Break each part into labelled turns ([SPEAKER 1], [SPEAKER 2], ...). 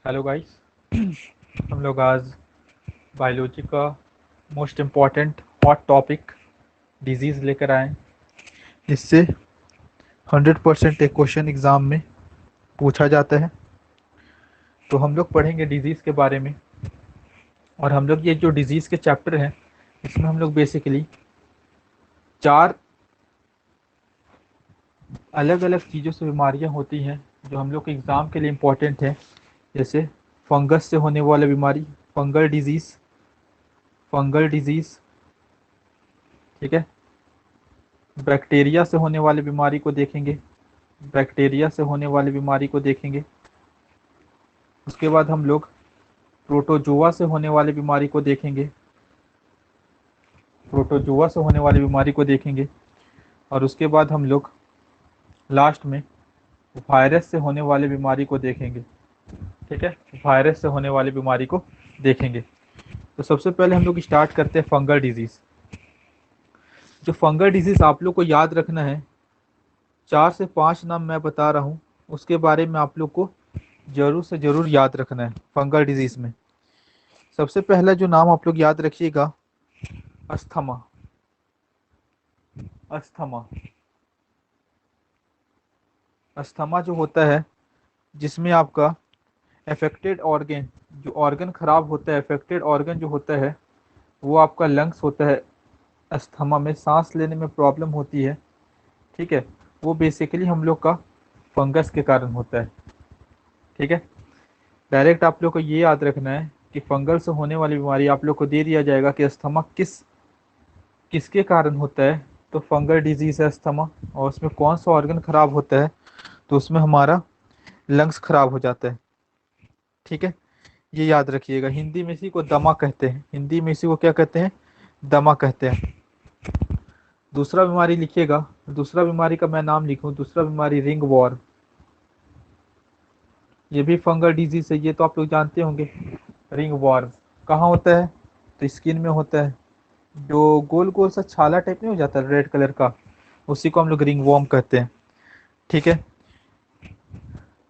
[SPEAKER 1] Hello guys. हम लोग आज बायोलॉजी का most important hot topic disease लेकर आए, जिससे 100% एक क्वेश्चन एग्ज़ाम में पूछा जाता है। तो हम लोग पढ़ेंगे डिजीज़ के बारे में, और हम लोग ये जो डिजीज़ के चैप्टर हैं इसमें हम लोग बेसिकली चार अलग अलग चीज़ों से बीमारियां होती हैं जो हम लोग के एग्ज़ाम के लिए इम्पॉर्टेंट है। जैसे फंगस से होने वाला बीमारी, फंगल डिजीज़, ठीक है। बैक्टीरिया से होने वाली बीमारी को देखेंगे, बैक्टीरिया से होने वाली बीमारी को देखेंगे। उसके बाद हम लोग प्रोटोजोआ से होने वाली बीमारी को देखेंगे, प्रोटोजोआ से होने वाली बीमारी को देखेंगे। और उसके बाद हम लोग लास्ट में वायरस से होने वाली बीमारी को देखेंगे, ठीक है। वायरस से होने वाली बीमारी को देखेंगे। तो सबसे पहले हम लोग स्टार्ट करते हैं फंगल डिजीज़। जो फंगल डिजीज़ आप लोग को याद रखना है, 4 से 5 नाम मैं बता रहा हूँ, उसके बारे में आप लोग को जरूर से जरूर याद रखना है। फंगल डिजीज़ में सबसे पहला जो नाम आप लोग याद रखिएगा, अस्थमा। अस्थमा अस्थमा जो होता है, जिसमें आपका अफेक्टेड ऑर्गन, जो ऑर्गन खराब होता है, अफेक्टेड ऑर्गन जो होता है वो आपका लंग्स होता है। अस्थमा में सांस लेने में प्रॉब्लम होती है, ठीक है। वो बेसिकली हम लोग का फंगस के कारण होता है, ठीक है। डायरेक्ट आप लोग को ये याद रखना है कि फंगल से होने वाली बीमारी आप लोग को दे दिया जाएगा कि अस्थमा किसके कारण होता है। तो फंगल डिजीज़ है अस्थमा, और उसमें कौन सा ऑर्गन खराब होता है, तो उसमें हमारा लंग्स खराब हो जाता है, ठीक है। ये याद रखिएगा। हिंदी में इसी को दमा कहते हैं, हिंदी में इसी को क्या कहते हैं, दमा कहते हैं। दूसरा बीमारी लिखिएगा, दूसरा बीमारी का मैं नाम लिखूं, दूसरा बीमारी रिंग वॉर्म। ये भी फंगल डिजीज है, ये तो आप लोग जानते होंगे। रिंग वॉर्म कहाँ होता है, तो स्किन में होता है। जो गोल गोल सा छाला टाइप नहीं हो जाता रेड कलर का, उसी को हम लोग रिंग वॉर्म कहते हैं, ठीक है।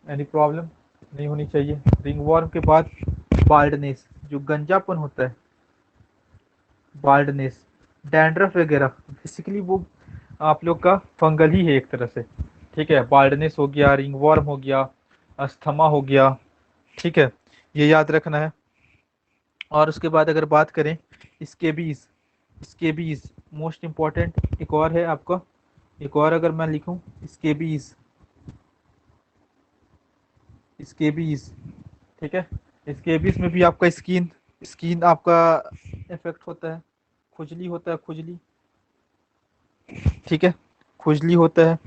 [SPEAKER 1] एनी प्रॉब्लम नहीं होनी चाहिए। रिंग वॉर्म के बाद बाल्डनेस, जो गंजापन होता है, बाल्डनेस, डैंड्रफ वगैरह, बेसिकली वो आप लोग का फंगल ही है एक तरह से, ठीक है। बाल्डनेस हो गया, रिंगवॉर्म हो गया, अस्थमा हो गया, ठीक है। ये याद रखना है। और उसके बाद अगर बात करें स्केबीज, स्केबीज मोस्ट इम्पॉर्टेंट एक और है आपका, एक और अगर मैं लिखूं, स्केबीज, स्केबीज, ठीक है। स्केबीज में भी आपका स्किन स्किन आपका इफेक्ट होता है, खुजली होता है, खुजली, ठीक है, खुजली होता है।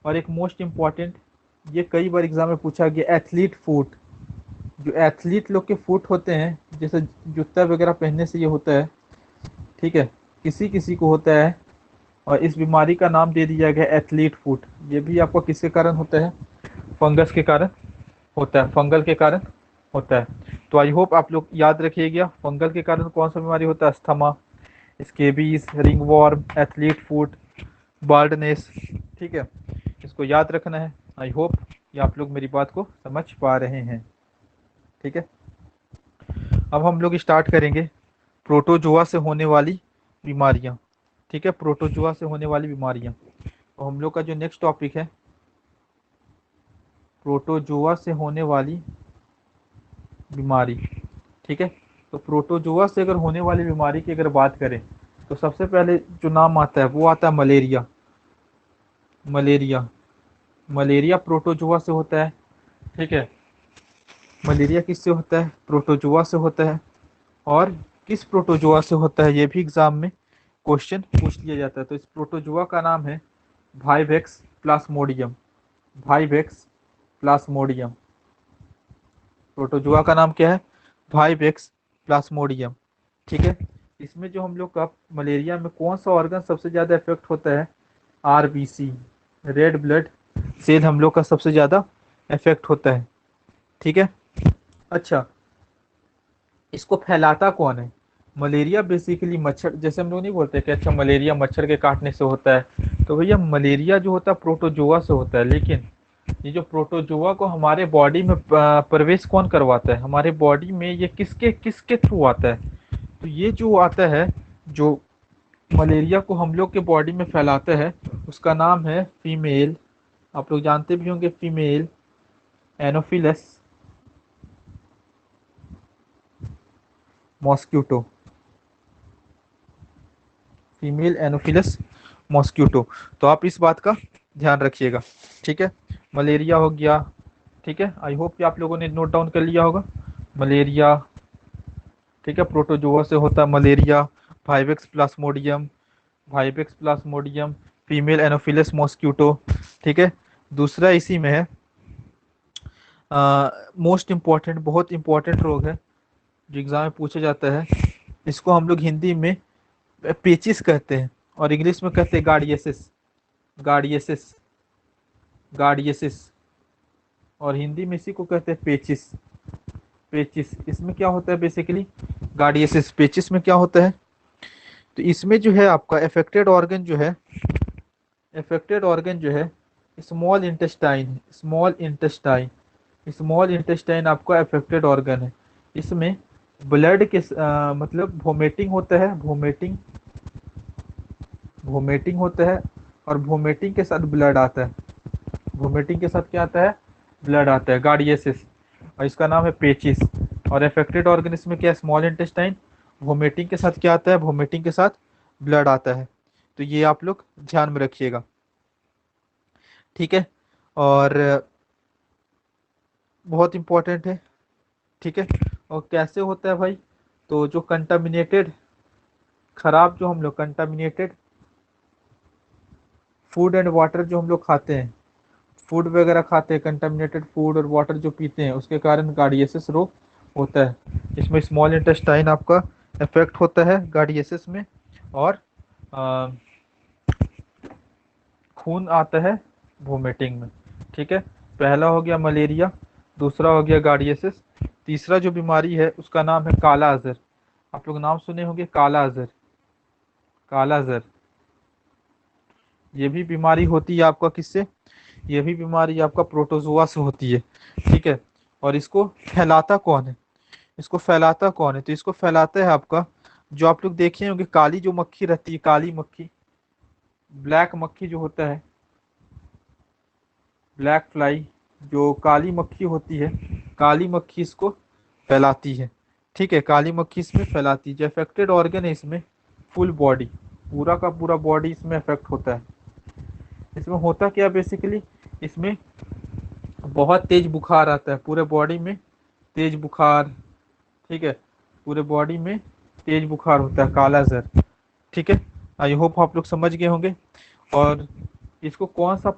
[SPEAKER 1] और एक मोस्ट इम्पॉर्टेंट, ये कई बार एग्जाम में पूछा गया, एथलीट फुट। जो एथलीट लोग के फुट होते हैं, जैसे जूता वगैरह पहनने से ये होता है, ठीक है, किसी किसी को होता है। और इस बीमारी का नाम दे दिया गया एथलीट फुट। ये भी आपको किसके कारण होता है, फंगस के कारण होता है, फंगल के कारण होता है। तो आई होप आप लोग याद रखिएगा फंगल के कारण कौन सा बीमारी होता है, asthma, scabies, ringworm, athlete foot, baldness, ठीक है। इसको याद रखना है। आई होप कि आप लोग मेरी बात को समझ पा रहे हैं, ठीक है। अब हम लोग स्टार्ट करेंगे प्रोटोजोआ से होने वाली बीमारियां, ठीक है, प्रोटोजोआ से होने वाली बीमारियां। तो हम लोग का जो नेक्स्ट टॉपिक है, प्रोटोजोआ से होने वाली बीमारी, ठीक है। तो प्रोटोजोआ से अगर होने वाली बीमारी की अगर बात करें, तो सबसे पहले जो नाम आता है वो आता है मलेरिया। मलेरिया मलेरिया प्रोटोजोआ से होता है, ठीक है। मलेरिया किससे होता है, प्रोटोजोआ से होता है। और किस प्रोटोजोआ से होता है, ये भी एग्जाम में क्वेश्चन पूछ लिया जाता है। तो इस प्रोटोजोआ का नाम है vivax Plasmodium, vivax Plasmodium. Protozoa का नाम क्या है, वाइवेक्स प्लाज्मोडियम, ठीक है। इसमें जो हम लोग का मलेरिया में कौन सा ऑर्गन सबसे ज़्यादा इफेक्ट होता है, आरबीसी, रेड ब्लड सेल हम लोग का सबसे ज़्यादा इफेक्ट होता है, ठीक है। अच्छा, इसको फैलाता कौन है, मलेरिया बेसिकली मच्छर, जैसे हम लोग नहीं बोलते कि अच्छा मलेरिया मच्छर के काटने से होता है, तो भैया मलेरिया जो होता है प्रोटोजोआ से होता है। लेकिन ये जो प्रोटोजोआ को हमारे बॉडी में प्रवेश कौन करवाता है, हमारे बॉडी में ये किसके किसके थ्रू आता है? तो ये जो आता है, जो मलेरिया को हम लोग के बॉडी में फैलाता है, उसका नाम है फीमेल, आप लोग जानते भी होंगे, female Anopheles mosquito, female Anopheles mosquito. तो आप इस बात का ध्यान रखिएगा, ठीक है। मलेरिया हो गया, ठीक है। आई होप कि आप लोगों ने नोट डाउन कर लिया होगा मलेरिया, ठीक है। प्रोटोजोआ से होता है malaria, vivax Plasmodium, vivax Plasmodium, female Anopheles mosquito, ठीक है। दूसरा इसी में है मोस्ट इम्पॉर्टेंट, बहुत इंपॉर्टेंट रोग है जो एग्जाम में पूछा जाता है, इसको हम लोग हिंदी में पेचिस कहते हैं और इंग्लिश में कहते हैं गार्डियसिस, गार्डियसिस, गार्डियसिस, और हिंदी में इसी को कहते हैं पेचिस, पेचिस। इसमें क्या होता है बेसिकली, गार्डियसिस पेचिस में क्या होता है, तो इसमें जो है आपका एफेक्टेड ऑर्गन जो है, एफेक्टेड ऑर्गन जो है small intestine, small intestine, small intestine आपका अफेक्टेड ऑर्गन है। इसमें ब्लड के मतलब वोमिटिंग होता है, वोमिटिंग, वोमिटिंग होता है, और वोमिटिंग के साथ ब्लड आता है, वोमिटिंग के साथ क्या आता है, ब्लड आता है, गार्डियसिस, और इसका नाम है पेचिस। और अफेक्टेड ऑर्गन इसमें क्या है, स्मॉल इंटेस्टाइन, वोमिटिंग के साथ क्या आता है, वोमिटिंग के साथ ब्लड आता है। तो ये आप लोग ध्यान में रखिएगा, ठीक है। और बहुत इंपॉर्टेंट है, ठीक है। और कैसे होता है भाई, तो जो कंटामिनेटेड, खराब जो हम लोग कंटामिनेटेड फूड एंड वाटर जो हम लोग खाते हैं, फूड वगैरह खाते हैं, कंटामिनेटेड फूड और वाटर जो पीते हैं, उसके कारण गार्डियसिस रोग होता है। इसमें स्मॉल इंटेस्टाइन आपका इफेक्ट होता है गार्डियसिस में, और खून आता है वोमिटिंग में, ठीक है। पहला हो गया मलेरिया, दूसरा हो गया गार्डियसिस, तीसरा जो बीमारी है उसका नाम है काला अजहर। आप लोग नाम सुने होंगे काला अजहर, काला अजहर। ये भी बीमारी होती है आपका किससे, ये भी बीमारी आपका प्रोटोजोआ से होती है, ठीक है। और इसको फैलाता कौन है, इसको फैलाता कौन है, तो इसको फैलाता है आपका, जो आप लोग देखे होंगे काली जो मक्खी रहती है, काली मक्खी, ब्लैक मक्खी जो होता है, ब्लैक फ्लाई, जो काली मक्खी होती है, काली मक्खी इसको फैलाती है, ठीक है। काली मक्खी इसमें फैलाती है। जो अफेक्टेड ऑर्गन है इसमें फुल बॉडी, पूरा का पूरा बॉडी इसमें अफेक्ट होता है। इसमें होता क्या बेसिकली, इसमें बहुत तेज बुखार आता है, पूरे बॉडी में तेज बुखार, ठीक है, पूरे बॉडी में तेज बुखार होता है, काला जर, ठीक है। आई होप आप लोग समझ गए होंगे। और इसको कौन सा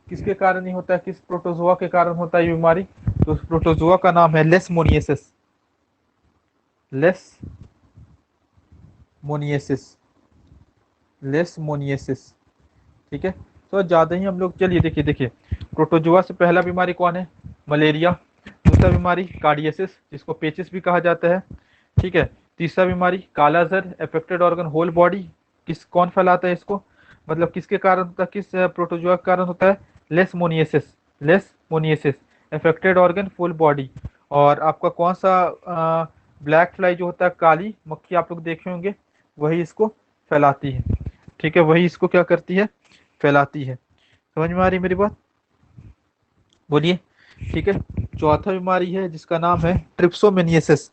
[SPEAKER 1] किसके कारण नहीं होता है, किस प्रोटोजोआ के कारण होता है ये बीमारी, तो उस प्रोटोजोआ का नाम है लेशमोनिएसिस, लेशमोनिएसिस, लेशमोनिएसिस, ठीक है। तो ज़्यादा ही हम लोग, चलिए देखिए देखिए, प्रोटोजोआ से पहला बीमारी कौन है, मलेरिया, दूसरा बीमारी कार्डियसिस जिसको पेचिस भी कहा जाता है, ठीक है। तीसरा बीमारी काला जर, अफेक्टेड ऑर्गन होल बॉडी, किस कौन फैलाता है इसको, मतलब किसके कारण होता है, किस प्रोटोजोआ के कारण होता है, लेशमोनिएसिस, लेशमोनिएसिस, अफेक्टेड ऑर्गन फुल बॉडी। और आपका कौन सा ब्लैक फ्लाई जो होता है, काली मक्खी आप लोग देखे होंगे, वही इसको फैलाती है, ठीक है, वही इसको क्या करती है, फैलाती है। समझ में आ रही मेरी बात, बोलिए, ठीक है। चौथा बीमारी है जिसका नाम है ट्रिप्सोमेनियसिस,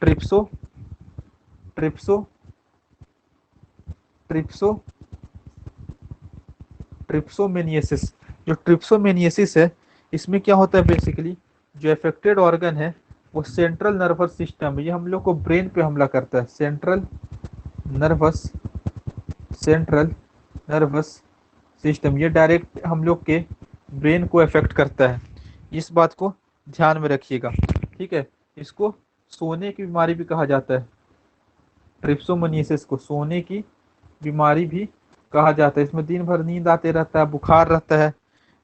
[SPEAKER 1] ट्रिप्सो, ट्रिप्सो, ट्रिप्सो, ट्रिप्सोमेनियसिस। जो ट्रिप्सोमेनियसिस है, इसमें क्या होता है बेसिकली, जो अफेक्टेड ऑर्गन है वो सेंट्रल नर्वस सिस्टम, ये हम लोग को ब्रेन पे हमला करता है, central nervous, central nervous system, ये डायरेक्ट हम लोग के ब्रेन को अफेक्ट करता है। इस बात को ध्यान में रखिएगा, ठीक है। इसको सोने की बीमारी भी कहा जाता है, ट्रिप्सोमनियसिस को सोने की बीमारी भी कहा जाता है। इसमें दिन भर नींद आते रहता है, बुखार रहता है,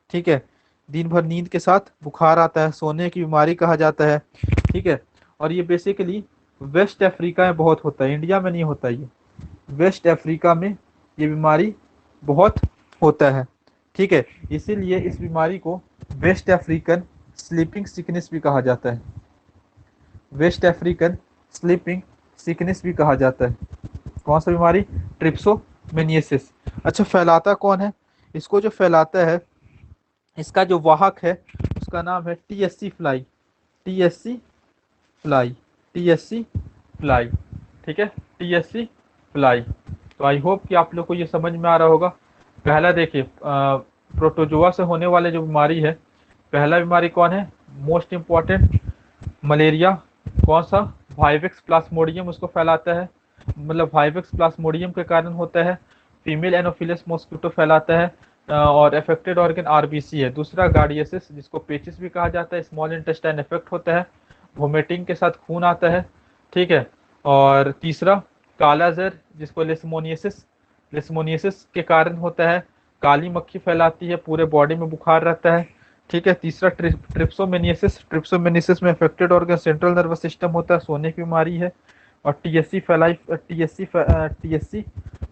[SPEAKER 1] ठीक है, दिन भर नींद के साथ बुखार आता है, सोने की बीमारी कहा जाता है, ठीक है। और ये बेसिकली वेस्ट अफ्रीका में बहुत होता है, इंडिया में नहीं होता, ये वेस्ट अफ्रीका में ये बीमारी बहुत होता है, ठीक है। इसीलिए इस बीमारी को वेस्ट अफ्रीकन स्लीपिंग सिकनेस भी कहा जाता है। वेस्ट अफ्रीकन स्लीपिंग सिकनेस भी कहा जाता है। कौन सा बीमारी? ट्रिप्सोमेनियसिस। अच्छा, फैलाता कौन है? इसको जो फैलाता है, इसका जो वाहक है उसका नाम है TSC fly. TSC fly. TSC fly. ठीक है, टीएससी फ्लाई। तो आई होप कि आप लोग को ये समझ में आ रहा होगा। पहला देखिए, प्रोटोजोआ से होने वाले जो बीमारी है, पहला बीमारी कौन है? Most important, malaria. कौन सा? वाइवेक्स प्लाज्मोडियम उसको फैलाता है। मतलब वाइवेक्स प्लाज्मोडियम के कारण होता है। फीमेल एनोफिलस मॉस्किटो फैलाता है। और अफेक्टेड ऑर्गन आरबीसी है। दूसरा गार्डियसिस, जिसको पेचिस भी कहा जाता है, स्मॉल इंटेस्टाइन इफेक्ट होता है, वोमिटिंग के साथ खून आता है। ठीक है। और तीसरा काला जर, जिसको लेशमोनियसिस, लेशमोनियसिस के कारण होता है। काली मक्खी फैलाती है, पूरे बॉडी में बुखार रहता है। ठीक है। तीसरा ट्रिप्सोमेनियसिस। ट्रिप्सोमेनियसिस में affected organ central nervous system होता है, सोने की बीमारी है। और टीएससी फैलाई, टीएससी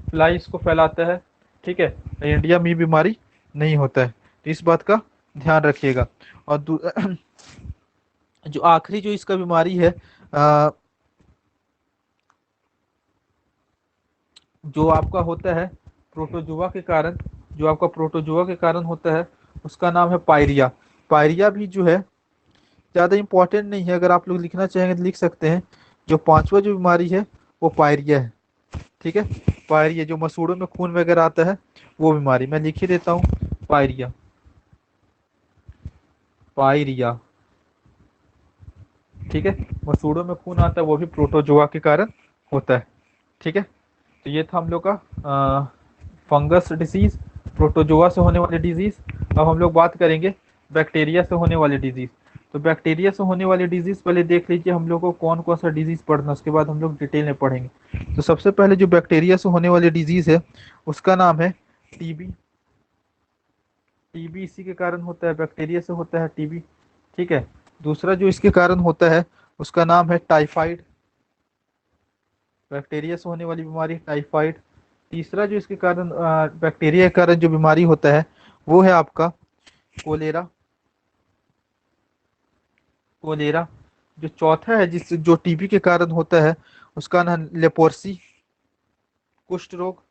[SPEAKER 1] फ्लाई इसको फैलाता है। ठीक है। इंडिया में ये बीमारी नहीं होता है, तो इस बात का ध्यान रखिएगा। और जो आखिरी जो इसका बीमारी है, अ, जो आपका होता है प्रोटोजुआ के कारण, जो आपका प्रोटोजुआ के कारण होता है, उसका नाम है पायरिया। पायरिया भी जो है ज़्यादा इंपॉर्टेंट नहीं है, अगर आप लोग लिखना चाहेंगे तो लिख सकते हैं। जो पांचवा जो बीमारी है वो पायरिया है। ठीक है। पायरिया, जो मसूड़ों में खून वगैरह आता है, वो बीमारी मैं लिख ही देता हूँ। पायरिया। पायरिया। ठीक है। मसूड़ों में खून आता है, वो भी प्रोटोजोआ के कारण होता है। ठीक है। तो ये था हम लोग का फंगस डिजीज, प्रोटोजोआ से होने वाली डिजीज। अब हम लोग बात करेंगे बैक्टीरिया से होने वाली डिजीज। तो बैक्टीरिया से होने वाली डिजीज पहले देख लीजिए हम लोग को कौन कौन सा डिजीज पढ़ना, उसके बाद हम लोग डिटेल में पढ़ेंगे। तो सबसे पहले जो बैक्टीरिया से होने वाली डिजीज है उसका नाम है टीबी। टीबी इसी के कारण होता है, बैक्टीरिया से होता है टीबी। ठीक है। दूसरा जो इसके कारण होता है उसका नाम है टाइफाइड। बैक्टीरिया से होने वाली बीमारी टाइफाइड। तीसरा जो इसके कारण बैक्टीरिया के कारण जो बीमारी होता है वो है आपका कोलेरा। कोलेरा। जो चौथा है जिस जो टीबी के कारण होता है उसका नाम लेपोर्सी, कुष्ठ रोग।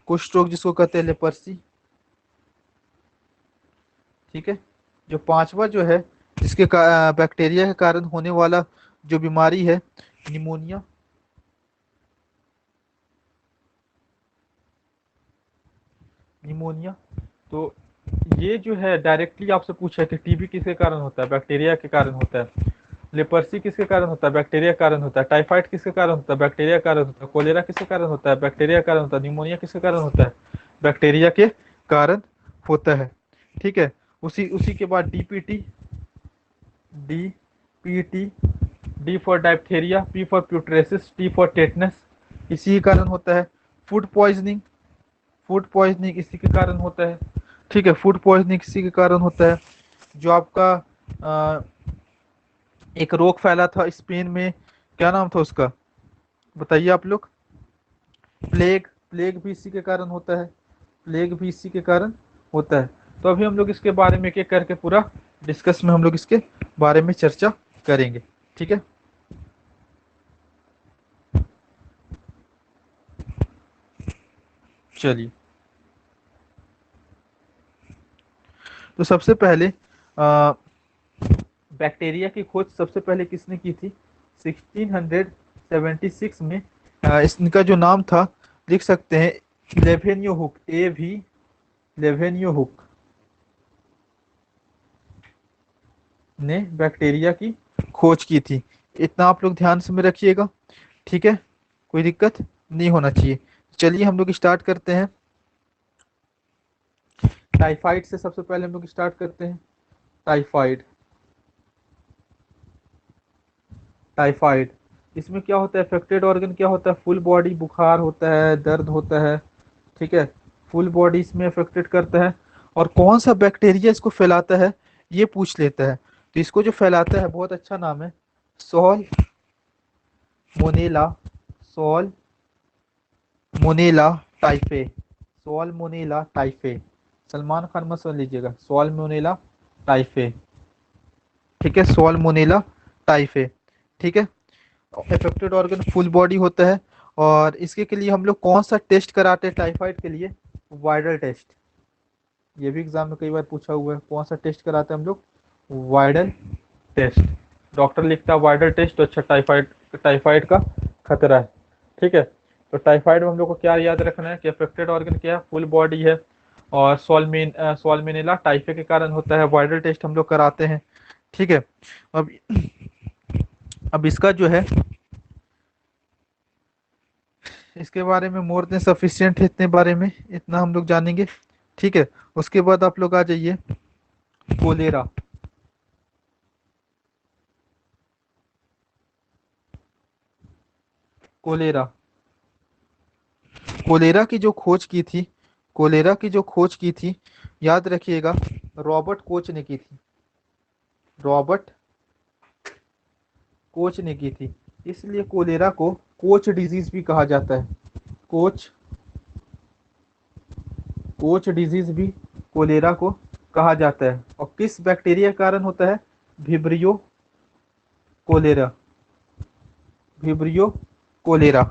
[SPEAKER 1] कुष्ठ रोग जिसको कहते हैं लेपर्सी। ठीक है। जो पांचवा जो है जिसके बैक्टीरिया के कारण होने वाला जो बीमारी है, निमोनिया। निमोनिया। तो ये जो है डायरेक्टली आपसे पूछा है कि टीबी किसके कारण होता है? बैक्टीरिया के कारण होता है। लेपर्सी किसके कारण होता है? बैक्टीरिया के कारण होता है। टाइफाइड किसके कारण होता है? बैक्टीरिया के कारण होता है। कोलेरा किसके कारण होता है? बैक्टीरिया के कारण होता है। निमोनिया किसके कारण होता है? बैक्टीरिया के कारण होता है। ठीक है। उसी उसी के बाद DPT. DPT, D for diphtheria, P for pertussis, T for tetanus, इसी के कारण होता है। Food poisoning. फूड पॉइजनिंग इसी के कारण होता है। ठीक है। फूड पॉइजनिंग इसी के कारण होता है। जो आपका अ, एक रोग फैला था स्पेन में, क्या नाम था उसका? बताइए आप लोग। प्लेग। प्लेग भी इसी के कारण होता है। प्लेग भी इसी के कारण होता है। तो अभी हम लोग इसके बारे में एक एक करके पूरा डिस्कस में हम लोग इसके बारे में चर्चा करेंगे। ठीक है। चलिए। तो सबसे पहले बैक्टीरिया की खोज सबसे पहले किसने की थी? 1676 में। इनका जो नाम था लिख सकते हैं लेवेनियो हुक। ए भी लेवेनियो हुक ने बैक्टीरिया की खोज की थी। इतना आप लोग ध्यान से में रखिएगा। ठीक है। कोई दिक्कत नहीं होना चाहिए। चलिए हम लोग स्टार्ट करते हैं। टाइफाइड से सबसे पहले हम लोग स्टार्ट करते हैं। टाइफाइड। टाइफाइड, इसमें क्या होता है? अफेक्टेड ऑर्गन क्या होता है? फुल बॉडी बुखार होता है, दर्द होता है। ठीक है। फुल बॉडी इसमें अफेक्टेड करता है। और कौन सा बैक्टीरिया इसको फैलाता है ये पूछ लेता है। तो इसको जो फैलाता है बहुत अच्छा नाम है, salmonella. Salmonella typhi. Salmonella typhi. Salman Khan मत समझ लीजिएगा, सॉल्मोनेला टाइफे। ठीक है, सॉल्मोनेला टाइफे। ठीक है, अफेक्टेड ऑर्गन फुल बॉडी होता है। और इसके के लिए हम लोग कौन सा टेस्ट कराते हैं टाइफाइड के लिए? Widal test. ये भी एग्जाम में कई बार पूछा हुआ है, कौन सा टेस्ट कराते हैं हम लोग? Widal test. डॉक्टर लिखता है वाइडल टेस्ट, तो अच्छा टाइफाइड, टाइफाइड का खतरा है। ठीक है, तो टाइफाइड में हम लोग को क्या याद रखना है कि अफेक्टेड ऑर्गन क्या है? फुल बॉडी है। और सॉल्मिनेला टाइफे के कारण होता है, वाइडल टेस्ट हम लोग कराते हैं। ठीक है, अब अब इसका जो है, इसके बारे में मोर देन सफिशिएंट है, इतने बारे में इतना हम लोग जानेंगे। ठीक है, उसके बाद आप लोग आ जाइए कोलेरा। कोलेरा, कोलेरा की जो खोज की थी, कोलेरा की जो खोज की थी, याद रखिएगा, रॉबर्ट कोच ने की थी। रॉबर्ट कोच ने की थी। इसलिए कोलेरा को कोच डिजीज भी कहा जाता है। कोच कोच डिजीज भी कोलेरा को कहा जाता है। और किस बैक्टीरिया के कारण होता है? Vibrio cholera. Vibrio cholera.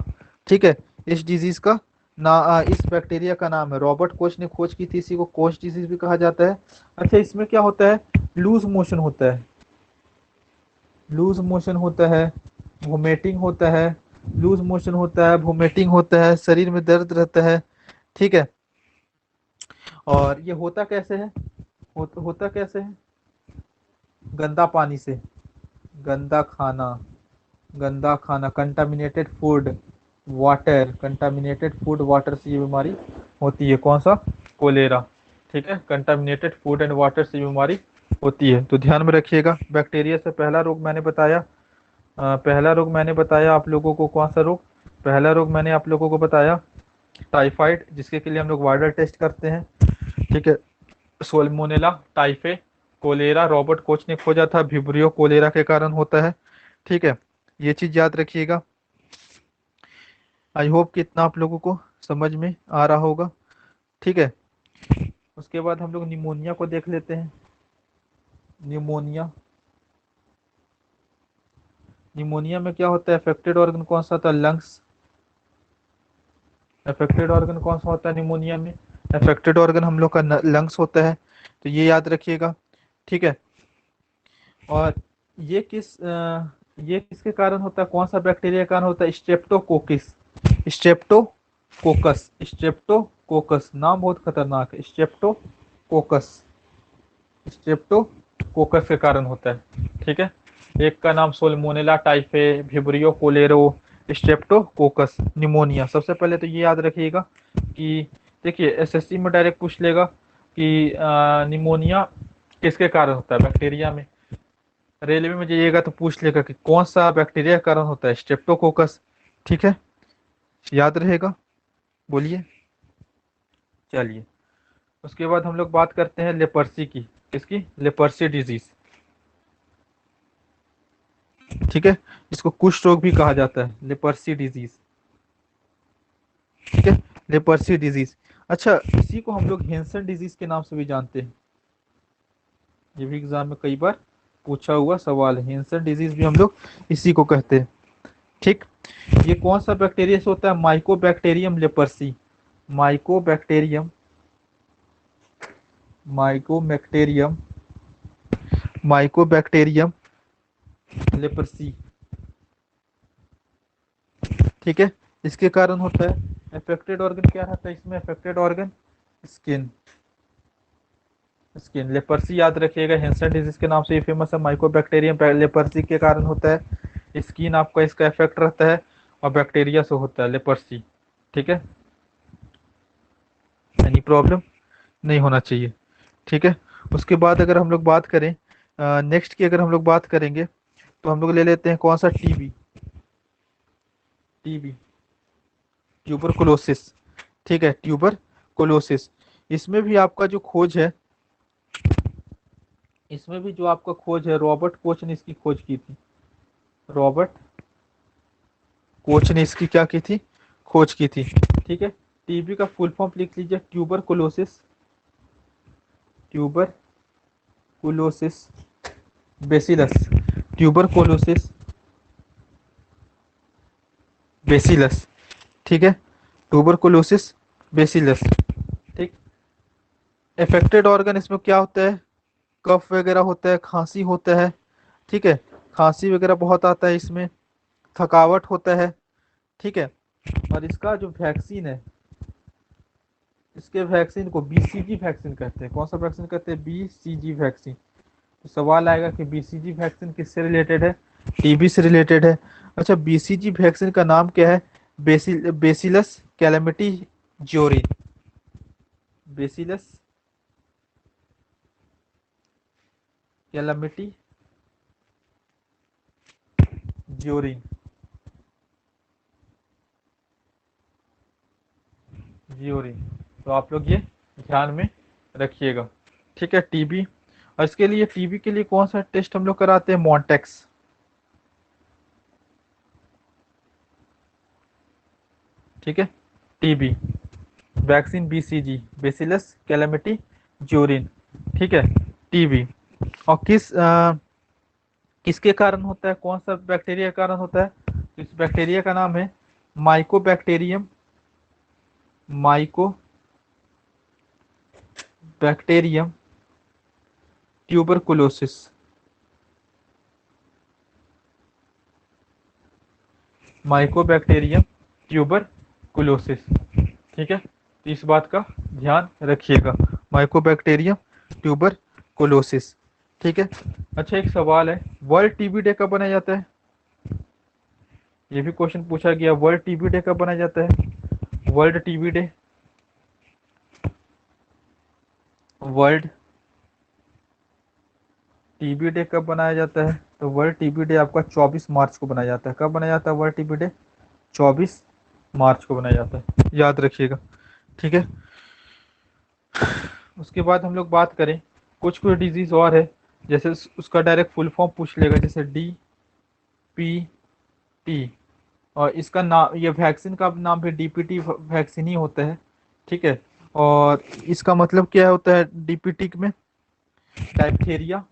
[SPEAKER 1] ठीक है, इस डिजीज का इस बैक्टीरिया का नाम है, रॉबर्ट कोच ने खोज की थी, इसी को कोच डिजीज भी कहा जाता है। अच्छा, इसमें क्या होता है? लूज मोशन होता है। लूज मोशन होता है, वोमिटिंग होता है। लूज मोशन होता है, वोमिटिंग होता है, शरीर में दर्द रहता है। ठीक है, और ये होता कैसे है? होता कैसे है? गंदा पानी से, गंदा खाना, गंदा खाना, contaminated food, water, contaminated food water से ये बीमारी होती है। कौन सा? कोलेरा। ठीक है, कंटामिनेटेड फूड एंड वाटर से बीमारी होती है। तो ध्यान में रखिएगा, बैक्टीरिया से पहला रोग मैंने बताया, पहला रोग मैंने बताया आप लोगों को, कौन सा रोग? पहला रोग मैंने आप लोगों को बताया टाइफाइड, जिसके के लिए हम लोग वाइडल टेस्ट करते हैं। ठीक है, सोल्मोनेला टाइफे कोलेरा रॉबर्ट कोच ने खोजा था, विब्रियो कोलेरा के कारण होता है। ठीक है, ये चीज याद रखिएगा। आई होप कि इतना आप लोगों को समझ में आ रहा होगा। ठीक है, उसके बाद हम लोग निमोनिया को देख लेते हैं। निमोनिया, निमोनिया में क्या होता है? अफेक्टेड ऑर्गन कौन सा था? लंग्स। अफेक्टेड ऑर्गन कौन सा होता है निमोनिया में? अफेक्टेड ऑर्गन हम लोग का लंग्स होता है। तो ये याद रखिएगा। ठीक है, और ये किसके कारण होता है? कौन सा बैक्टीरिया के कारण होता है? स्ट्रेप्टोकोकिस। स्ट्रेप्टोकोकस, स्ट्रेप्टोकोकस नाम बहुत खतरनाक है। स्ट्रेप्टोकोकस, स्ट्रेप्टोकोकस के कारण होता है। ठीक है, एक का नाम सोल्मोनेला टाइफे, विब्रियो कोलेरो, स्ट्रेप्टोकोकस, निमोनिया। सबसे पहले तो ये याद रखिएगा कि देखिए, एसएससी में डायरेक्ट पूछ लेगा कि निमोनिया किसके कारण होता है? बैक्टीरिया में। रेलवे में जाइएगा तो पूछ लेगा कि कौन सा बैक्टीरिया के कारण होता है? स्ट्रेप्टोकोकस। ठीक है, याद रहेगा। बोलिए। चलिए, उसके बाद हम लोग बात करते हैं लेपर्सी की। किसकी? Leprosy disease. ठीक है, इसको कुष्ठ रोग भी कहा जाता है, लेपर्सी डिजीज। ठीक है, लेपर्सी डिजीज। अच्छा, इसी को हम लोग हेंसन डिजीज के नाम से भी जानते हैं। ये भी एग्जाम में कई बार पूछा हुआ सवाल है। हेंसन डिजीज भी हम लोग इसी को कहते हैं। ठीक, ये कौन सा बैक्टीरिया से होता है? Mycobacterium leprosy. Mycobacterium, Mycobacterium, Mycobacterium leprosy. ठीक है, इसके कारण होता है। अफेक्टेड ऑर्गन क्या रहता है इसमें? Affected organ skin. Skin leprosy याद रखिएगा, हेंसन डिजीज के नाम से ये फेमस है। माइकोबैक्टीरियम लेपर्सी के कारण होता है। स्किन आपका इसका इफेक्ट रहता है, और बैक्टीरिया से होता है लेपर्सी। ठीक है, एनी प्रॉब्लम नहीं होना चाहिए। ठीक है, उसके बाद अगर हम लोग बात करें नेक्स्ट की, अगर हम लोग बात करेंगे तो हम लोग ले लेते हैं कौन सा? टीबी। TB, tuberculosis. ठीक है, ट्यूबरकुलोसिस। इसमें भी आपका जो खोज है, इसमें भी जो आपका खोज है, रॉबर्ट कोच ने इसकी खोज की थी। रॉबर्ट कोच ने इसकी क्या की थी? खोज की थी। ठीक है, टीबी का फुल फॉर्म लिख लीजिए, tuberculosis tuberculosis bacillus, tuberculosis bacillus, ठीक है, ट्यूबरकुलोसिस बेसिलस, ठीक। अफेक्टेड ऑर्गन इसमें क्या होता है, कफ वगैरह होता है, खांसी होता है, ठीक है, खांसी वगैरह बहुत आता है इसमें, थकावट होता है, ठीक है। और इसका जो वैक्सीन है, इसके वैक्सीन को बीसीजी वैक्सीन कहते हैं। कौन सा वैक्सीन कहते हैं, बीसीजी वैक्सीन। तो सवाल आएगा कि बीसीजी वैक्सीन किससे रिलेटेड है, टीबी से रिलेटेड है। अच्छा, बीसीजी वैक्सीन का नाम क्या है, bacillus calamity jury, bacillus calamity jury, jury. तो आप लोग ये ध्यान में रखिएगा, ठीक है। टीबी, और इसके लिए टीबी के लिए कौन सा टेस्ट हम लोग कराते हैं, मॉन्टेक्स, ठीक है। TB vaccine BCG, bacillus Calmette Guerin, ठीक है, टीबी। और किसके कारण होता है, कौन सा बैक्टीरिया के कारण होता है, तो इस बैक्टीरिया का नाम है Mycobacterium, Mycobacterium tuberculosis, Mycobacterium tuberculosis, ठीक है। तो इस बात का ध्यान रखिएगा, माइकोबैक्टीरियम ट्यूबरकुलोसिस, ठीक है। अच्छा, एक सवाल है, वर्ल्ड टीबी डे कब बनाया जाता है, ये भी क्वेश्चन पूछा गया, वर्ल्ड टीबी डे कब बनाया जाता है, world TB day, world TB day कब बनाया जाता है, तो वर्ल्ड टीबी डे आपका 24 मार्च को बनाया जाता है। कब बनाया जाता है वर्ल्ड टीबी डे, 24 मार्च को बनाया जाता है, याद रखिएगा, ठीक है। उसके बाद हम लोग बात करें, कुछ कुछ डिजीज और है, जैसे उसका डायरेक्ट फुल फॉर्म पूछ लेगा, जैसे DPT, और इसका नाम, ये वैक्सीन का नाम भी DPT वैक्सीन ही होता है, ठीक है। और इसका मतलब क्या होता है DPT में, डाइप्थेरिया,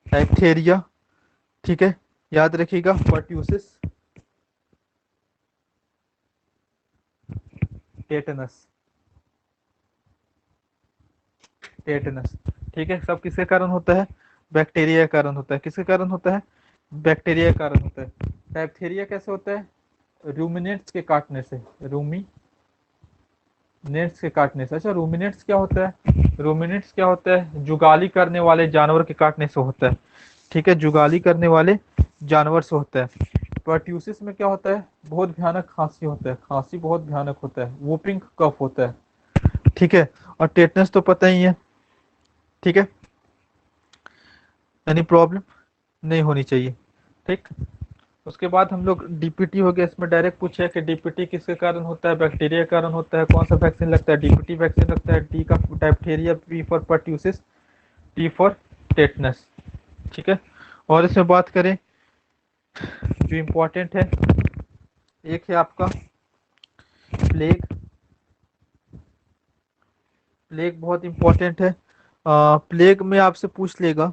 [SPEAKER 1] डाइप्थेरिया, ठीक है, याद रखिएगा, पर्ट्यूसिस, टेटनस, टेटनस, ठीक है। सब किसके कारण होता है, बैक्टीरिया के कारण होता है। किसके कारण होता है, बैक्टीरिया के कारण होता है। डाइप्थेरिया कैसे होता है, रूमिनेट्स के काटने से, रूमिनेट्स के काटने से। अच्छा, रूमिनेट्स क्या होता है, रूमिनेट्स क्या होता है, जुगाली करने वाले जानवर के काटने से होता है, ठीक है, जुगाली करने वाले जानवर से होता है। पर्ट्यूसिस में क्या होता है, बहुत भयानक खांसी होता है, खांसी बहुत भयानक होता है, वूपिंग कफ होता है, ठीक है। और टेटनस तो पता ही है, ठीक है, यानी प्रॉब्लम नहीं होनी चाहिए, ठीक। उसके बाद हम लोग डीपीटी हो गया, इसमें डायरेक्ट पूछे कि डीपीटी किसके कारण होता है, बैक्टीरिया के कारण होता है, कौन सा वैक्सीन लगता है, डीपीटी वैक्सीन लगता है, डी का diphtheria, P for pertussis, T for tetanus, ठीक है। और इसमें बात करें जो इम्पोर्टेंट है, एक है आपका प्लेग, प्लेग बहुत इंपॉर्टेंट है। प्लेग में आपसे पूछ लेगा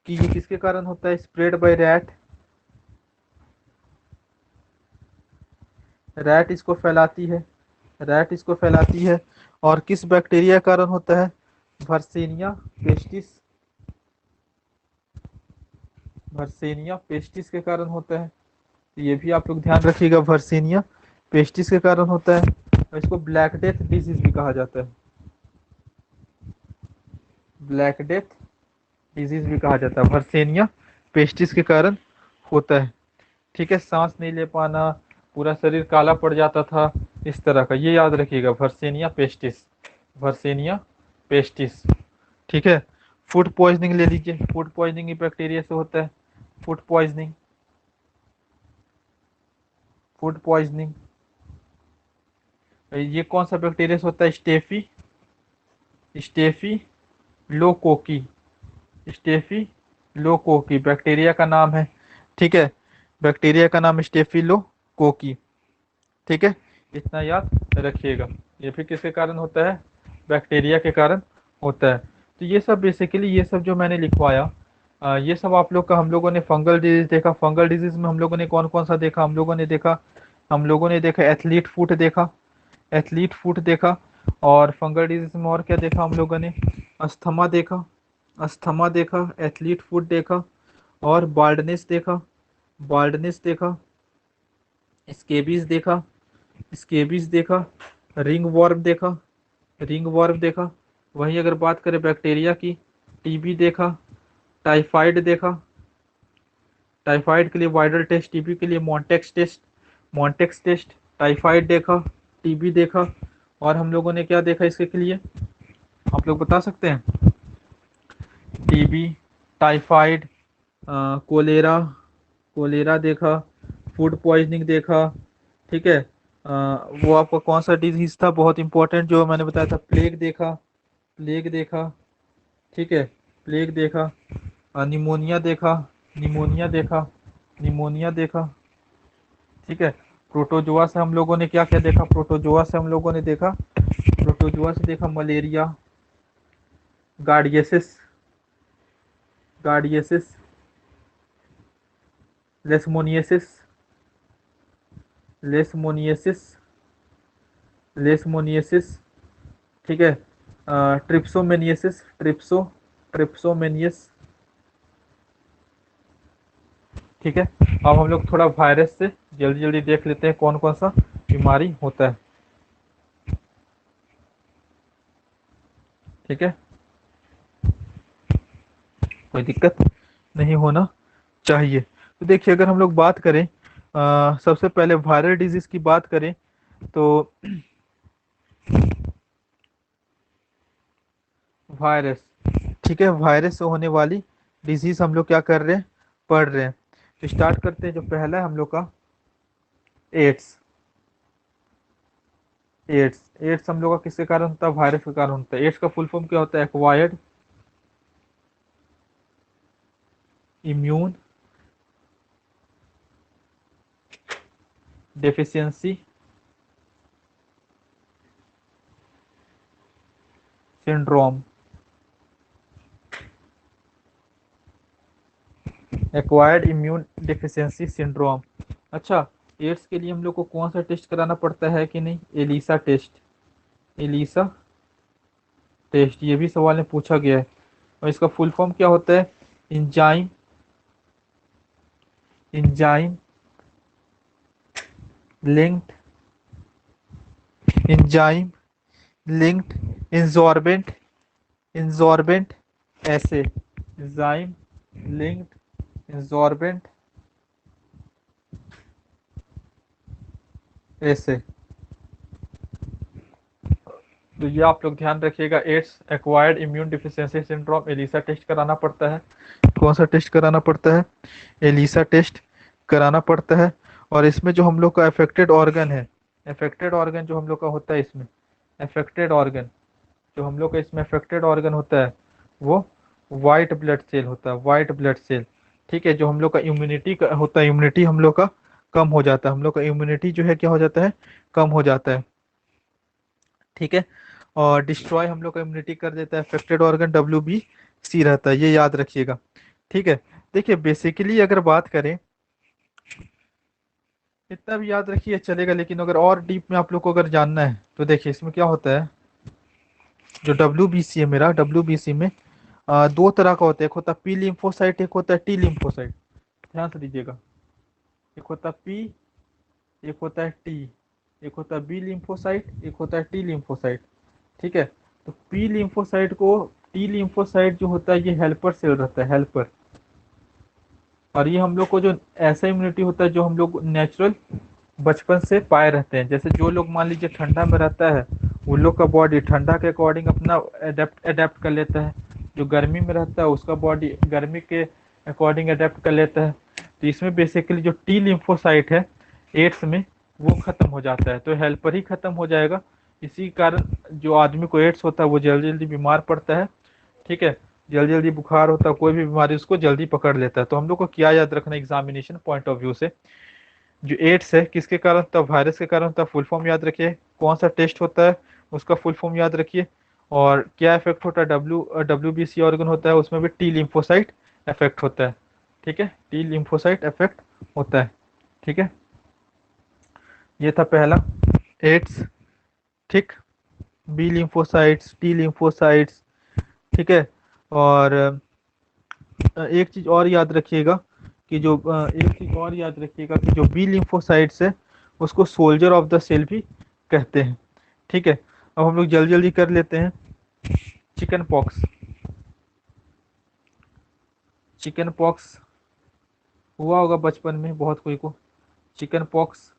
[SPEAKER 1] कि ये किसके कारण होता है, स्प्रेड बाय रैट, रैट इसको फैलाती है, रैट इसको फैलाती है। और किस बैक्टीरिया के कारण होता है, वर्सेनिया पेस्टिस, वर्सेनिया पेस्टिस के कारण होता है। तो ये भी आप लोग ध्यान रखिएगा, वर्सेनिया पेस्टिस के कारण होता है। और इसको ब्लैक डेथ डिजीज भी कहा जाता है, ब्लैक डेथ डिजीज भी कहा जाता है, वर्सेनिया पेस्टिस के कारण होता है, ठीक है। सांस नहीं ले पाना, पूरा शरीर काला पड़ जाता था, इस तरह का, ये याद रखिएगा, वर्सेनिया पेस्टिस, वर्सेनिया पेस्टिस, ठीक है। फूड पॉइजनिंग ले लीजिए, फूड पॉइजनिंग भी बैक्टीरिया से होता है, फूड पॉइजनिंग, फूड पॉइजनिंग, ये कौन सा बैक्टीरिया से होता है, स्टेफी, स्टेफी लोकोकी, स्टेफी लोकोकी बैक्टीरिया का नाम है, ठीक है, बैक्टीरिया का नाम स्टेफिलोकोकी, ठीक है, इतना याद रखिएगा। ये फिर किसके कारण होता है? बैक्टीरिया के कारण होता है। तो ये सब बेसिकली, ये सब जो मैंने लिखवाया, ये सब आप लोग का, हम लोगों ने फंगल डिजीज देखा। फंगल डिजीज में हम लोगों ने कौन कौन सा देखा? हम लोगों ने देखा एथलीट फुट देखा, एथलीट फुट देखा। और फंगल डिजीज में और क्या देखा हम लोगों ने? अस्थमा देखा, अस्थमा देखा, एथलीट फुट देखा, और बाल्डनेस देखा, बाल्डनेस देखा, स्केबीज देखा, स्केबीज देखा, रिंग वॉर्म देखा, रिंग वर्म देखा। वहीं अगर बात करें बैक्टीरिया की, टीबी देखा, टाइफाइड देखा, टाइफाइड के लिए वाइडल टेस्ट, टीबी के लिए Mantoux test, Mantoux test. Typhoid देखा, टीबी देखा। और हम लोगों ने क्या देखा इसके लिए, आप लोग बता सकते हैं? टीबी, टाइफाइड, कोलेरा, कोलेरा देखा, फूड पॉइजनिंग देखा। ठीक है। वो आपका कौन सा डिजीज था बहुत इंपॉर्टेंट जो मैंने बताया था? प्लेग देखा, प्लेग देखा। ठीक है, प्लेग देखा। निमोनिया देखा, निमोनिया देखा, निमोनिया देखा। ठीक है। प्रोटोजोआ से हम लोगों ने क्या क्या देखा? प्रोटोजोआ से हम लोगों ने देखा, प्रोटोजोआ से देखा मलेरिया, गार्डियसिस, गार्डियसिस, लेशमोनियसिस, लेशमोनियसिस, लेशमोनियसिस। ठीक है। ट्रिप्सोमेनियसिस, ट्रिप्सोमेनियस। ठीक है। अब हम लोग थोड़ा वायरस से जल्दी जल्दी देख लेते हैं कौन कौन सा बीमारी होता है। ठीक है, कोई दिक्कत नहीं होना चाहिए। तो देखिए, अगर हम लोग बात करें, सबसे पहले वायरल डिजीज की बात करें तो वायरस, ठीक है, वायरस से होने वाली डिजीज हम लोग क्या कर रहे हैं, पढ़ रहे हैं। तो स्टार्ट करते हैं। जो पहला है हम लोग का एड्स। एड्स, एड्स हम लोग का किसके कारण होता है? वायरस के कारण होता है। एड्स का फुल फॉर्म क्या होता है? Acquired immune deficiency syndrome, acquired immune deficiency syndrome. अच्छा, एड्स के लिए हम लोग को कौन सा टेस्ट कराना पड़ता है कि नहीं? एलिसा टेस्ट, एलिसा टेस्ट, ये भी सवाल में पूछा गया है। और इसका फुल फॉर्म क्या होता है? Enzyme, enzyme linked, enzyme linked immunosorbent, immunosorbent ऐसे, इंजाइम लिंक्ड इंजॉर्बेंट ऐसे। तो ये आप लोग ध्यान रखिएगा, AIDS, acquired immune deficiency syndrome, ELISA test कराना पड़ता है। कौन सा टेस्ट कराना पड़ता है? एलिसा टेस्ट कराना पड़ता है। और इसमें जो हम लोग का अफेक्टेड ऑर्गन है, अफेक्टेड ऑर्गन जो हम लोग का होता है इसमें, अफेक्टेड ऑर्गन जो हम लोग का इसमें अफेक्टेड ऑर्गन होता है, वो वाइट ब्लड सेल होता है, वाइट ब्लड सेल। ठीक है। जो हम लोग का इम्यूनिटी होता है, इम्यूनिटी हम लोग का कम हो जाता है, हम लोग का इम्यूनिटी जो है क्या हो जाता है? कम हो जाता है। ठीक है। और डिस्ट्रॉय हम लोग का इम्यूनिटी कर देता है। अफेक्टेड ऑर्गन WBC रहता है, ये याद रखिएगा। ठीक है। देखिए, बेसिकली अगर बात करें, इतना भी याद रखिए चलेगा, लेकिन अगर और डीप में आप लोग को अगर जानना है तो देखिए इसमें क्या होता है। जो WBC है मेरा, WBC में दो तरह का होता है। एक होता है पी लिम्फोसाइट, एक होता है टी लिम्फोसाइट। ध्यान से दीजिएगा, एक होता है पी, एक होता है टी, एक होता है बी लिम्फोसाइट, एक होता है टी लिम्फोसाइट। ठीक है। तो पी लिम्फोसाइट को, टी लिम्फोसाइट जो होता है ये हेल्पर सेल रहता है, हेल्पर। और ये हम लोग को जो ऐसा इम्यूनिटी होता है जो हम लोग नेचुरल बचपन से पाए रहते हैं। जैसे जो लोग मान लीजिए ठंडा में रहता है, उन लोग का बॉडी ठंडा के अकॉर्डिंग अपना अडेप्ट अडेप्ट कर लेता है। जो गर्मी में रहता है उसका बॉडी गर्मी के अकॉर्डिंग अडेप्ट कर लेता है। तो इसमें बेसिकली जो टी लिम्फोसाइट है एड्स में, वो खत्म हो जाता है, तो हेल्पर ही खत्म हो जाएगा। इसी कारण जो आदमी को एड्स होता है वो जल्दी जल्दी बीमार पड़ता है। ठीक है। जल्दी जल्दी बुखार होता है, कोई भी बीमारी उसको जल्दी पकड़ लेता है। तो हम लोग को क्या याद रखना एग्जामिनेशन पॉइंट ऑफ व्यू से, जो एड्स है किसके कारण होता है, वायरस के कारण होता है, फुल फॉर्म याद रखिए। कौन सा टेस्ट होता है उसका फुल फॉर्म याद रखिए। और क्या इफेक्ट होता है, WBC ऑर्गन होता है, उसमें भी टी लिम्फोसाइट इफेक्ट होता है। ठीक है, टी लिम्फोसाइट इफेक्ट होता है। ठीक है, ये था पहला, एड्स। ठीक, बी लिम्फोसाइट्स, टी लिम्फोसाइट्स। ठीक है, और एक चीज और याद रखिएगा कि जो एक चीज और याद रखिएगा कि जो बी लिम्फोसाइट्स है उसको सोल्जर ऑफ द सेल भी कहते हैं। ठीक है, अब हम लोग जल्दी जल्दी कर लेते हैं। चिकन पॉक्स, चिकन पॉक्स हुआ होगा बचपन में बहुत कोई को, चिकन पॉक्स।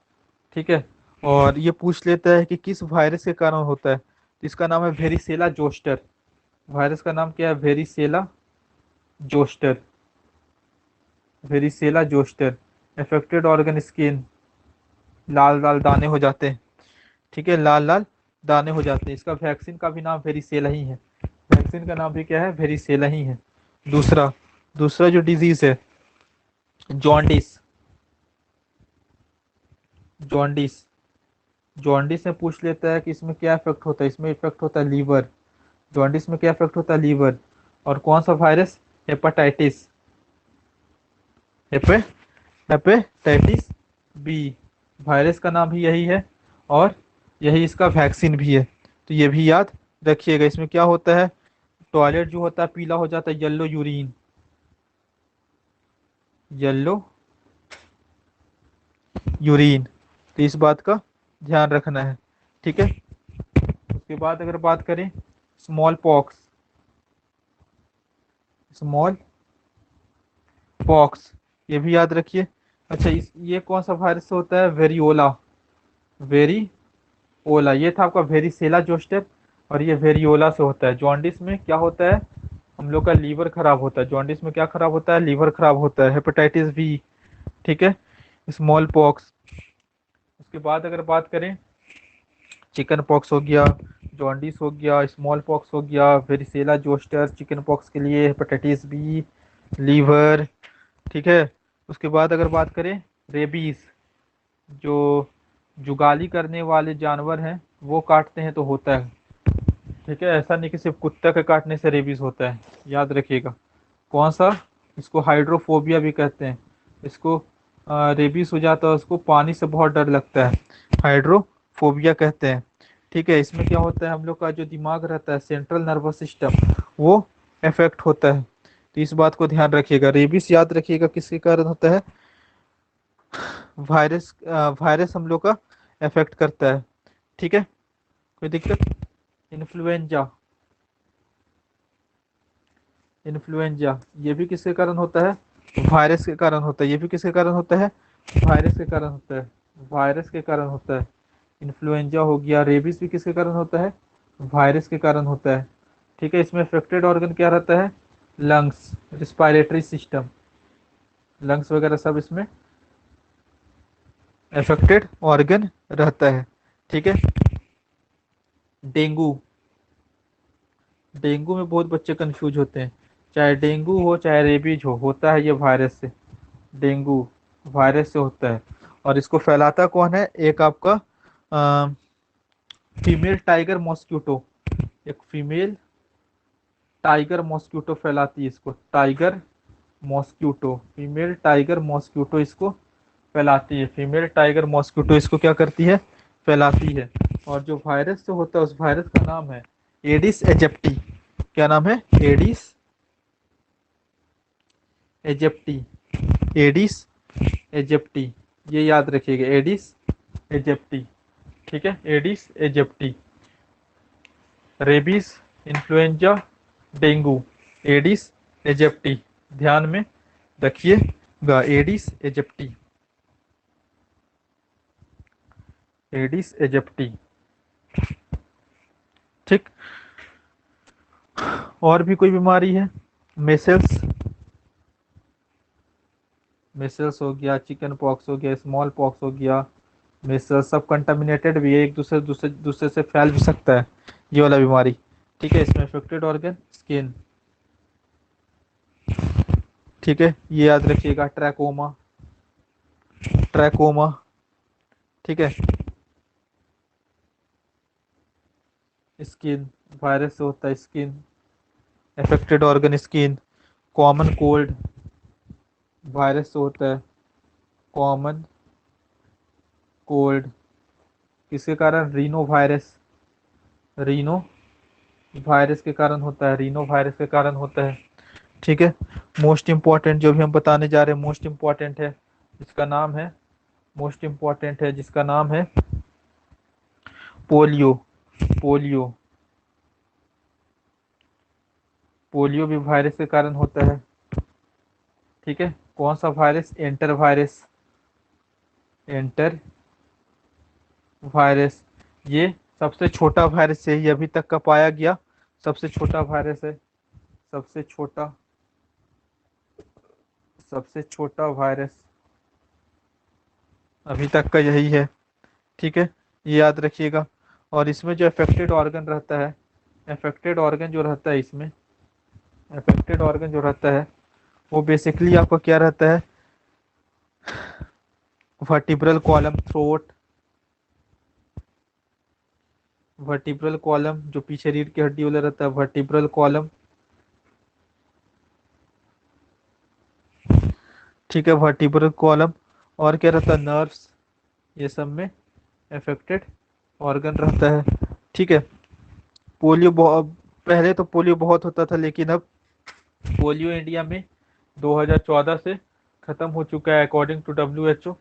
[SPEAKER 1] ठीक है, और ये पूछ लेता है कि किस वायरस के कारण होता है, तो इसका नाम है वेरिसेला जोस्टर। वायरस का नाम क्या है, varicella zoster. Varicella zoster. Affected organ skin, लाल लाल दाने हो जाते हैं। ठीक है, लाल लाल दाने हो जाते हैं। इसका वैक्सीन का भी नाम वेरिसेला ही है। वैक्सीन का नाम भी क्या है, वेरिसेला ही है। दूसरा, दूसरा जो डिजीज है जॉन्डिस। जॉन्डिस, जॉन्डिस में पूछ लेता है कि इसमें क्या इफेक्ट होता है, इसमें इफेक्ट होता है लीवर। जॉन्डिस में क्या इफेक्ट होता है, लीवर। और कौन सा वायरस, हेपाटाइटिस। हेपे हेपेटाइटिस बी, वायरस का नाम भी यही है और यही इसका वैक्सीन भी है। तो ये भी याद रखिएगा। इसमें क्या होता है, टॉयलेट जो होता है पीला हो जाता है, येलो यूरिन, येलो यूरिन। तो इस बात का ध्यान रखना है। ठीक है, उसके बाद अगर बात करें स्मॉल पॉक्स, स्मॉल पॉक्स, ये भी याद रखिए। अच्छा, इस ये कौन सा वायरस से होता है, वेरियोला। वेरिओला, ये था आपका वेरिसेला जोस्टर, और ये वेरियोला से होता है। जॉन्डिस में क्या होता है, हम लोग का लीवर खराब होता है। जॉन्डिस में क्या खराब होता है, लीवर खराब होता है। Hepatitis B. ठीक है, स्मॉल पॉक्स। उसके बाद अगर बात करें, चिकन पॉक्स हो गया, जॉन्डिस हो गया, स्मॉल पॉक्स हो गया, वेरिसेला जोस्टर चिकन पॉक्स के लिए, हेपेटाइटिस बी, लीवर। ठीक है, उसके बाद अगर बात करें रेबीज, जो जुगाली करने वाले जानवर हैं वो काटते हैं तो होता है। ठीक है, ऐसा नहीं कि सिर्फ कुत्ता के काटने से रेबीज होता है, याद रखिएगा। कौन सा, इसको हाइड्रोफोबिया भी कहते हैं। इसको रेबीज हो जाता है, उसको पानी से बहुत डर लगता है, हाइड्रोफोबिया कहते हैं। ठीक है, इसमें क्या होता है, हम लोग का जो दिमाग रहता है, सेंट्रल नर्वस सिस्टम, वो इफेक्ट होता है। तो इस बात को ध्यान रखिएगा। रेबीज याद रखिएगा किसके कारण होता है, वायरस, वायरस हम लोग का इफेक्ट करता है। ठीक है, कोई दिक्कत। इन्फ्लुएंजा, इन्फ्लुएंजा ये भी किसके कारण होता है, वायरस के कारण होता है। ये भी किसके कारण होता है, वायरस के कारण होता है, वायरस के कारण होता है। इन्फ्लुएंजा हो गया, रेबीज भी किसके कारण होता है, वायरस के कारण होता है। ठीक है, इसमें अफेक्टेड ऑर्गन क्या रहता है, लंग्स, रिस्पायरेटरी सिस्टम, लंग्स वगैरह सब इसमें अफेक्टेड ऑर्गन रहता है। ठीक है, डेंगू, डेंगू में बहुत बच्चे कंफ्यूज होते हैं। चाहे डेंगू हो चाहे रेबीज हो, होता है ये वायरस से। डेंगू वायरस से होता है। और इसको फैलाता कौन है, एक आपका फीमेल टाइगर मॉस्क्यूटो, एक फीमेल टाइगर मॉस्क्यूटो फैलाती है इसको। Tiger mosquito, female tiger mosquito इसको फैलाती है। फीमेल टाइगर मॉस्क्यूटो इसको क्या करती है, फैलाती है। और जो वायरस से होता है उस वायरस का नाम है एडिस एजिप्टी। क्या नाम है, एडिस एजिप्टी, एडिस एजिप्टी, ये याद रखिएगा, एडिस एजिप्टी। ठीक है, Aedes aegypti. Rabies, influenza, dengue, Aedes aegypti, ध्यान में रखिएगा, एडिस एजिप्टी, एडिस एजिप्टी। ठीक, और भी कोई बीमारी है, मेसल्स, मेसल्स हो गया, चिकन पॉक्स हो गया, स्मॉल पॉक्स हो गया। मेसल्स सब कंटामिनेटेड भी है, एक दूसरे दूसरे दूसरे से फैल भी सकता है ये वाला बीमारी। ठीक है, इसमें अफेक्टेड ऑर्गन स्किन। ठीक है, ये याद रखिएगा, ट्रैकोमा, ट्रैकोमा, ठीक है, स्किन वायरस से होता है, skin affected organ skin. Common cold virus से होता है, कॉमन कोल्ड। किसके कारण? रीनो वायरस, रीनो वायरस के कारण होता है, रीनो वायरस के कारण होता है, ठीक है। मोस्ट इम्पॉर्टेंट जो भी हम बताने जा रहे हैं, मोस्ट इम्पॉर्टेंट है, जिसका नाम है, मोस्ट इम्पॉर्टेंट है जिसका नाम है पोलियो। पोलियो, पोलियो भी वायरस के कारण होता है, ठीक है। कौन सा virus? Enter virus, enter virus. ये सबसे छोटा वायरस है, ये अभी तक का पाया गया सबसे छोटा वायरस है, सबसे छोटा, सबसे छोटा वायरस अभी तक का यही है, ठीक है, ये याद रखिएगा। और इसमें जो अफेक्टेड ऑर्गन रहता है, अफेक्टेड ऑर्गन जो रहता है इसमें, अफेक्टेड ऑर्गन जो रहता है वो बेसिकली आपका क्या रहता है? Vertebral column, throat, vertebral column जो पीछे रीढ़ की हड्डी वाला रहता है, वर्टिब्रल कॉलम, ठीक है, वर्टिब्रल कॉलम। और क्या रहता है? नर्व्स, ये सब में अफेक्टेड ऑर्गन रहता है, ठीक है। पोलियो बहुत, पहले तो पोलियो बहुत होता था, लेकिन अब पोलियो इंडिया में 2014 से खत्म हो चुका है अकॉर्डिंग टू WHO,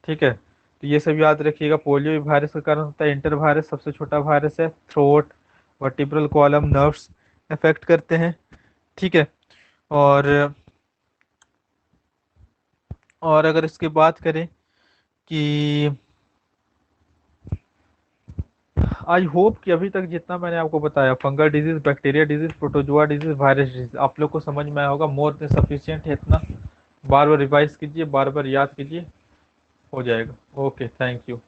[SPEAKER 1] ठीक है। तो ये सब याद रखिएगा, पोलियो भी वायरस के कारण होता है, इंटर वायरस सबसे छोटा वायरस है, throat, vertebral column, nerves affect करते हैं, ठीक है। और अगर इसकी बात करें कि आई होप कि अभी तक जितना मैंने आपको बताया, fungal disease, bacteria disease, protozoa disease, virus disease, आप लोग को समझ में आया होगा। मोर देन सफिशियंट है इतना। बार बार रिवाइज कीजिए, बार बार याद कीजिए, हो जाएगा। Okay, thank you.